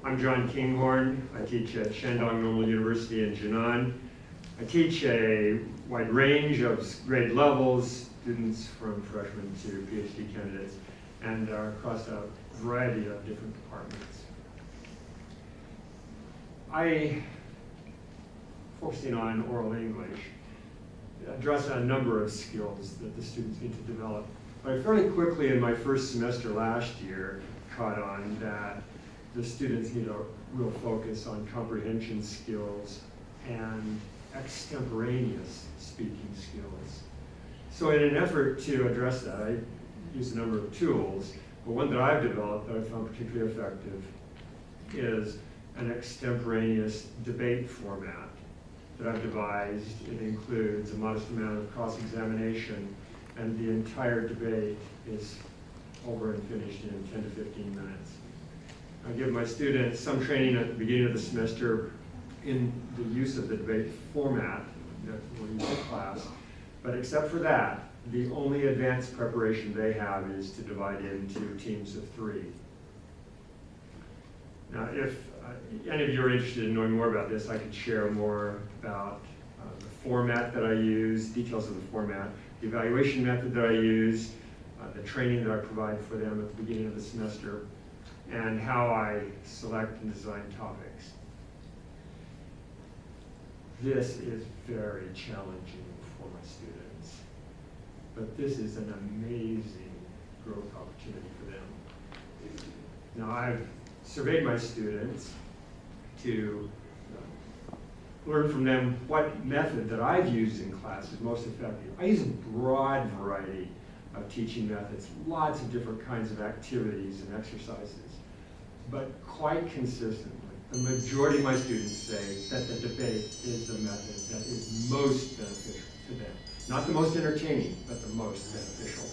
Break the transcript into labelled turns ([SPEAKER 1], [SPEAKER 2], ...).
[SPEAKER 1] I'm John Kinghorn. I teach at Shandong Normal University in Jinan. I teach a wide range of grade levels, students from freshmen to PhD candidates, and across a variety of different departments. Focusing on oral English, address a number of skills that the students need to develop. But I fairly quickly in my first semester last year caught on that the students need a real focus on comprehension skills and extemporaneous speaking skills. So in an effort to address that, I use a number of tools, but one that I've developed that I found particularly effective is an extemporaneous debate format that I've devised. It includes a modest amount of cross-examination, and the entire debate is over and finished in 10 to 15 minutes. I give my students some training at the beginning of the semester in the use of the debate format that we'll use in class, but except for that, the only advanced preparation they have is to divide into teams of 3. Now, if any of you are interested in knowing more about this, I could share more about the format that I use, details of the format, the evaluation method that I use, the training that I provide for them at the beginning of the semester, and how I select and design topics. This is very challenging for my students, but this is an amazing growth opportunity for them. Now, I've surveyed my students to learn from them what method that I've used in class is most effective. I use a broad variety of teaching methods, lots of different kinds of activities and exercises, but quite consistently, the majority of my students say that the debate is the method that is most beneficial to them. Not the most entertaining, but the most beneficial.